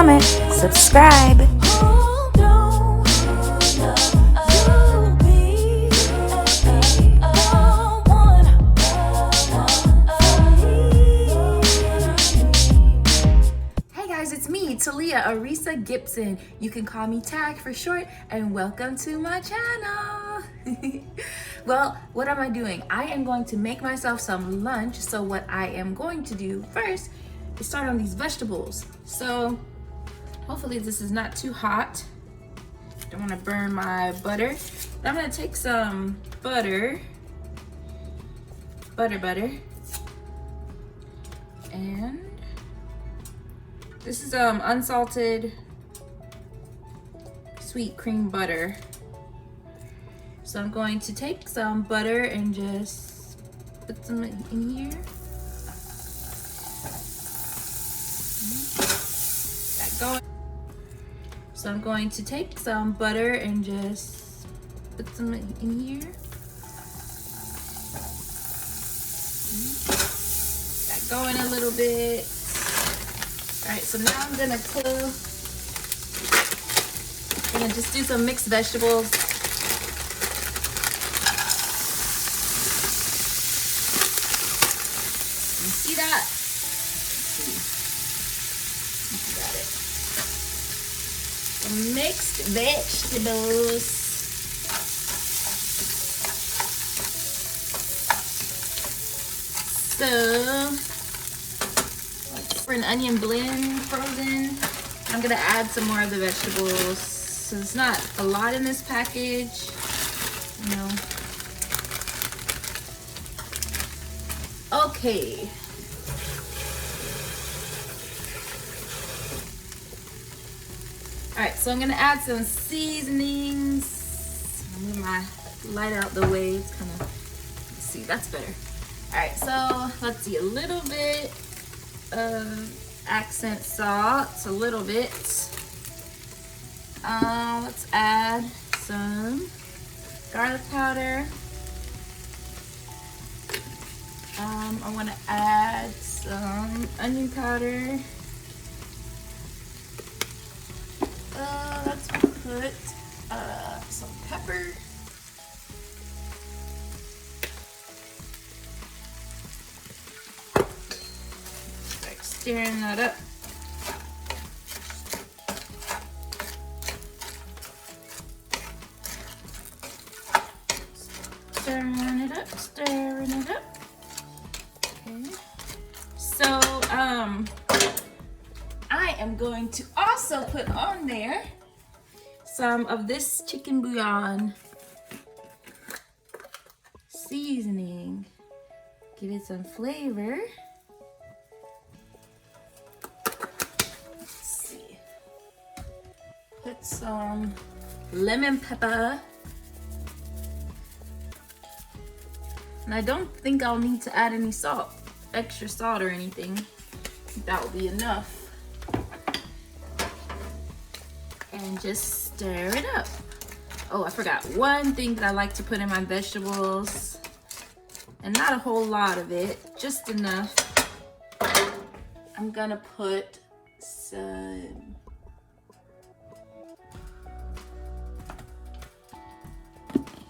comment, subscribe. It's me, Talia Arisa Gibson. You can call me Tag for short, and welcome to my channel. Well, what am I doing? I am going to make myself some lunch. So what I am going to do first is start on these vegetables. So hopefully this is not too hot. Don't want to burn my butter. But I'm going to take some butter, and this is unsalted sweet cream butter. So I'm going to take some butter and just put some in here. That going. So I'm going to take some butter and just put some in here. That going a little bit. All right, so now I'm gonna just do some mixed vegetables. You see that? Got it. Some mixed vegetables. So for an onion blend frozen, I'm gonna add some more of the vegetables. So it's not a lot in this package, you know. Okay. All right, so I'm gonna add some seasonings. I'll move my light out the way. It's kind of, let's see, that's better. All right, so let's see, a little bit of accent salt, a little bit. Let's add some garlic powder. I want to add some onion powder. Let's put some pepper. Stirring that up. Stirring it up. Okay. So, I am going to also put on there some of this chicken bouillon seasoning. Give it some flavor. Put some lemon pepper. And I don't think I'll need to add any salt, extra salt or anything. That will be enough. And just stir it up. Oh, I forgot one thing that I like to put in my vegetables. And not a whole lot of it, just enough. I'm gonna put some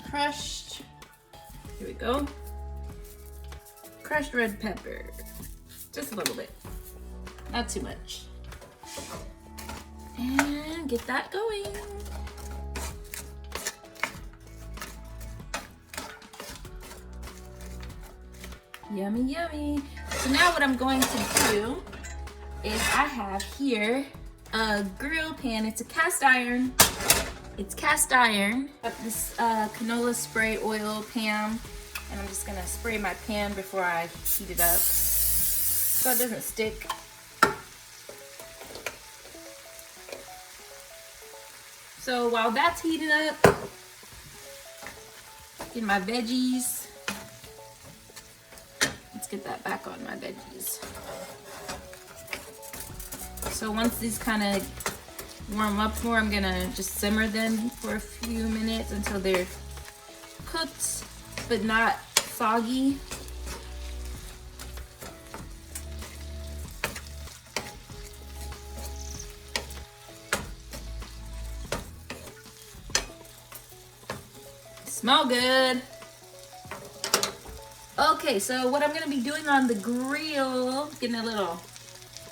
crushed, here we go, crushed red pepper, just a little bit, not too much, and get that going. Yummy, yummy. So now what I'm going to do is I have here a grill pan. It's a cast iron. It's cast iron. Got this canola spray oil pan, and I'm just gonna spray my pan before I heat it up so it doesn't stick. So while that's heating up, get my veggies. Let's get that back on my veggies. So once these kind of warm up more, I'm gonna just simmer them for a few minutes until they're cooked but not soggy. Smell good. Okay, so what I'm gonna be doing on the grill, getting a little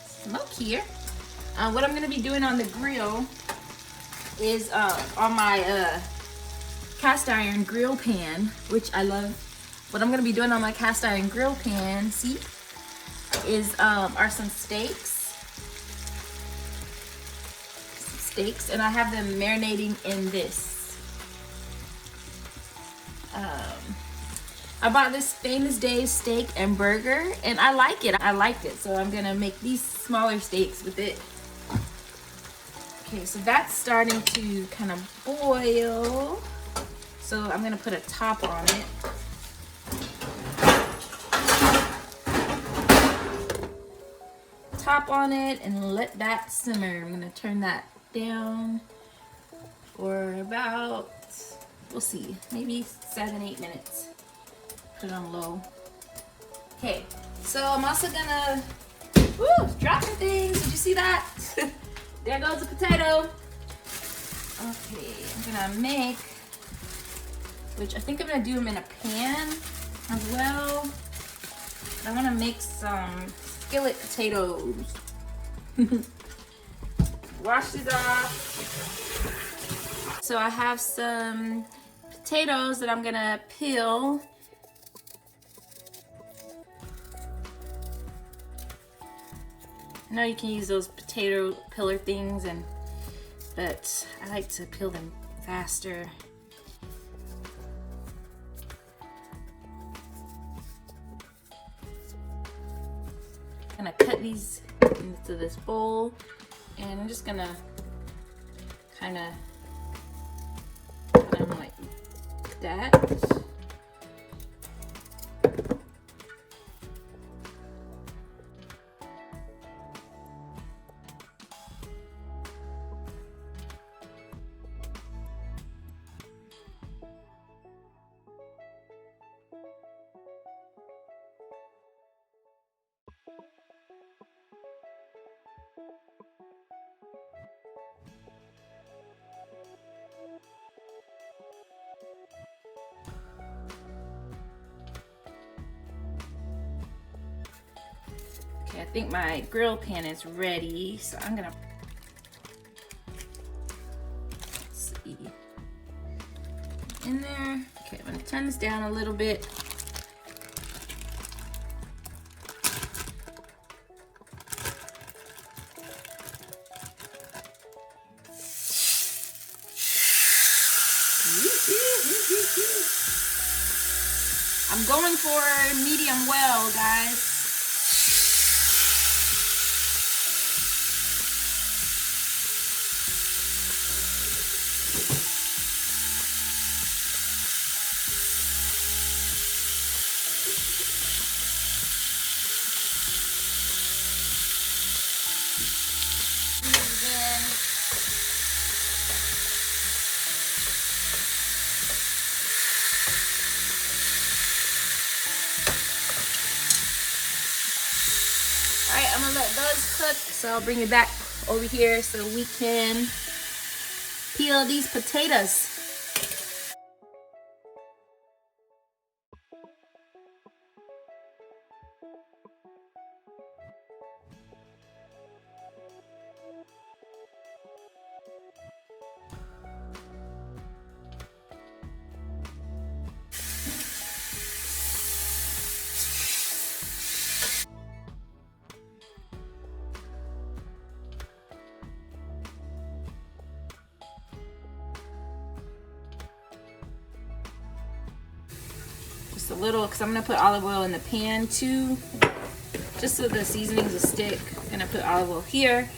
smoke here. What I'm gonna be doing on the grill is on my cast iron grill pan, which I love. What I'm gonna be doing on my cast iron grill pan, see, is are some steaks. And I have them marinating in this. I bought this Famous Dave's steak and burger, and I like it. I liked it, so I'm gonna make these smaller steaks with it. Okay, so that's starting to kind of boil. So I'm gonna put a top on it. Top on it and let that simmer. I'm gonna turn that down for about, we'll see, maybe 7-8 minutes. Put it on low. Okay, so I'm also gonna, woo, dropping things. Did you see that? There goes the potato. Okay, I'm gonna make, which I think I'm gonna do them in a pan as well. I wanna make some skillet potatoes. Wash these off. So I have some potatoes that I'm gonna peel. I know you can use those potato peeler things, but I like to peel them faster. I'm gonna cut these into this bowl, and I'm just gonna kind of put them like that. Okay, I think my grill pan is ready, so I'm gonna, let's see, in there. Okay, I'm gonna turn this down a little bit. I'm going for medium well, guys. Alright, I'm gonna let those cook, so I'll bring it back over here so we can peel these potatoes. Just a little, because I'm gonna put olive oil in the pan too, just so the seasonings will stick. I'm gonna put olive oil here,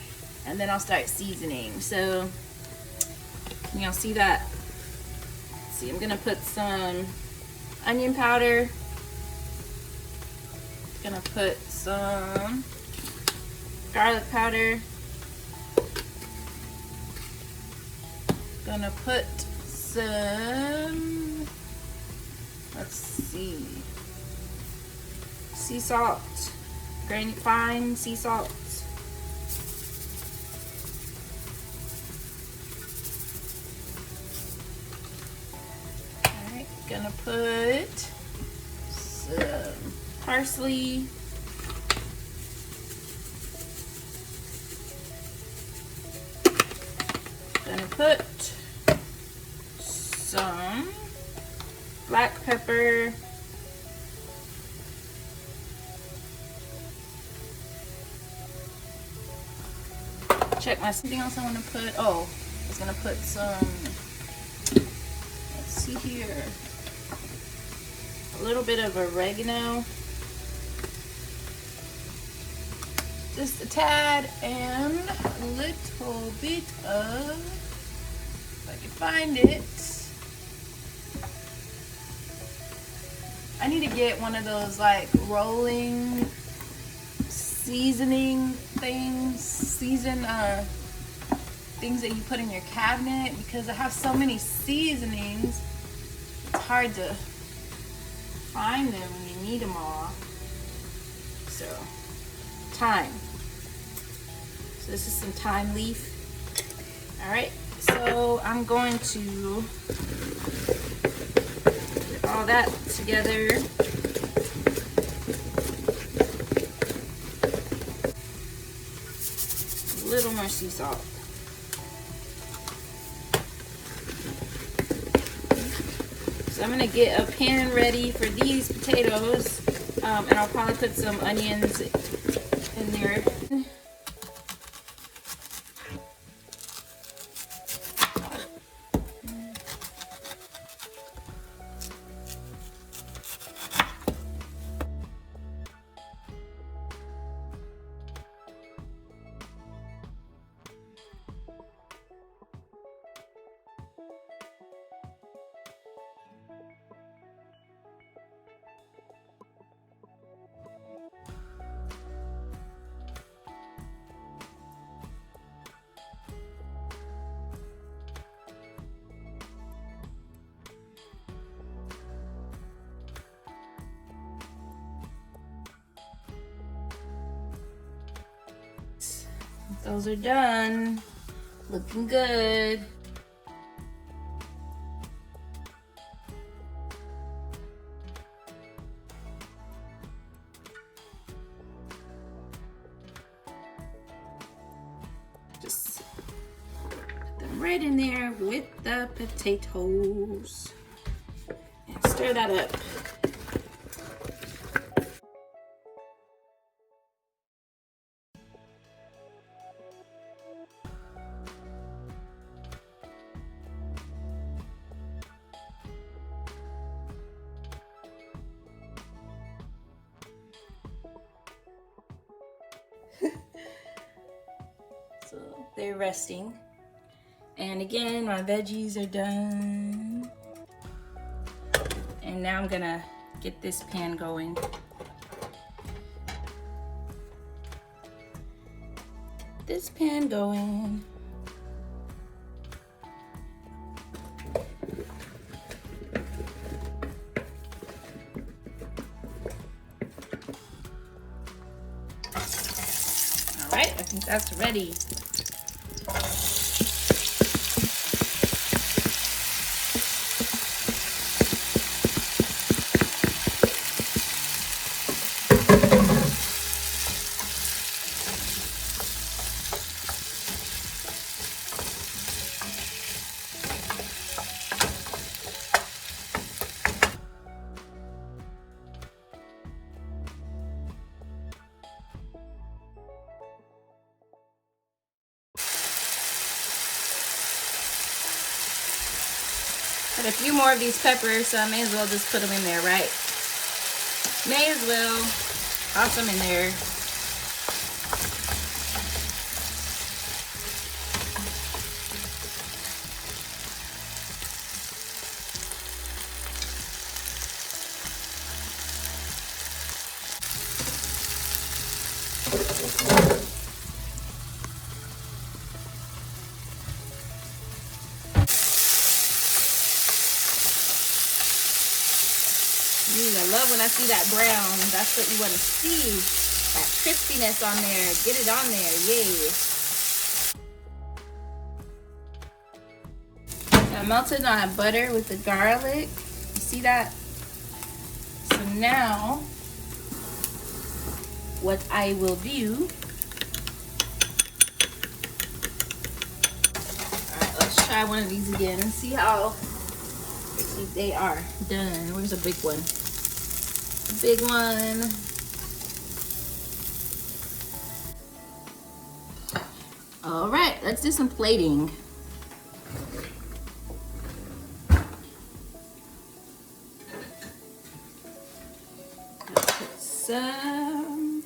and then I'll start seasoning. So can y'all see that? Let's see, I'm gonna put some onion powder. Gonna put some garlic powder. Gonna put some, let's see, sea salt, fine sea salt. Alright. gonna put some parsley. Gonna put some black pepper. Check something else I want to put. Oh, I was gonna put some, let's see here, a little bit of oregano, just a tad, and a little bit of, if I can find it, I need to get one of those like rolling seasoning things, things that you put in your cabinet, because I have so many seasonings, it's hard to find them when you need them all. So, thyme. So this is some thyme leaf. Alright, so I'm going to put all that together. A little more sea salt. So I'm gonna get a pan ready for these potatoes, and I'll probably put some onions in there. Those are done. Looking good. Just put them right in there with the potatoes. And stir that up. So they're resting. And again, my veggies are done. And now I'm gonna get this pan going. This pan going. All right, I think that's ready. Got a few more of these peppers, so I may as well just put them in there, right? May as well. Toss them in there. I love when I see that brown. That's what you want to see. That crispiness on there. Get it on there. Yay. I melted my butter with the garlic. see that? So now, what I will do, all right, let's try one of these again and see how they are done. Where's a big one? A big one. All right, let's do some plating. Put some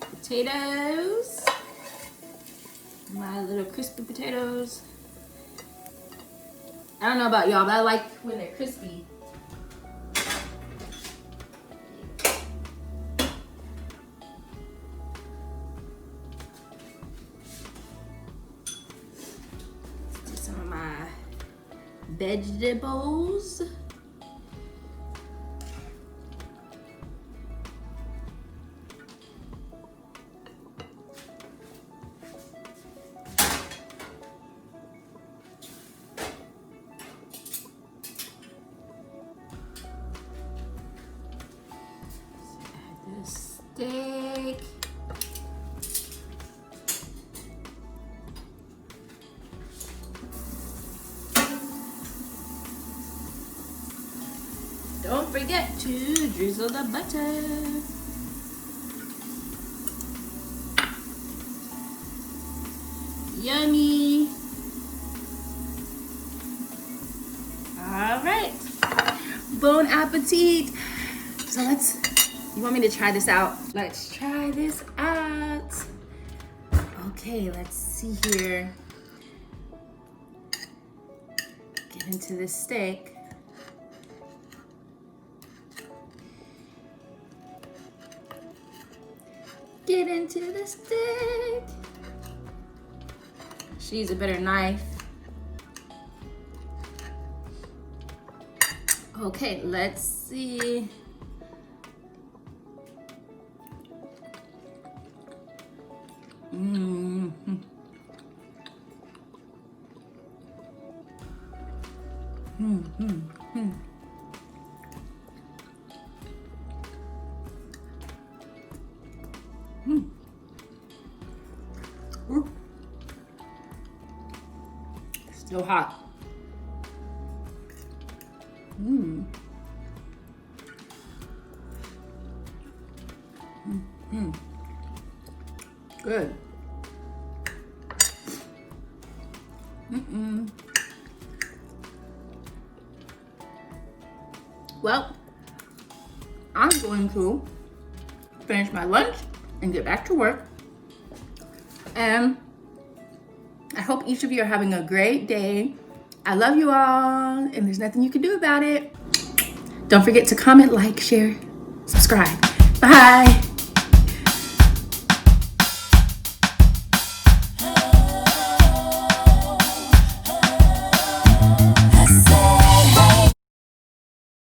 potatoes. My little crispy potatoes. I don't know about y'all, but I like when they're crispy. Let's do some of my vegetables. Steak. Don't forget to drizzle the butter. Yummy. All right. Bon appetit. So you want me to try this out? Let's try this out. Okay, let's see here. Get into this steak. Get into the steak. Should use a better knife. Okay, let's see. Mm-hmm. Mm-hmm. Still hot. Good. Well, I'm going to finish my lunch and get back to work. And I hope each of you are having a great day. I love you all, and there's nothing you can do about it. Don't forget to comment, like, share, subscribe. Bye.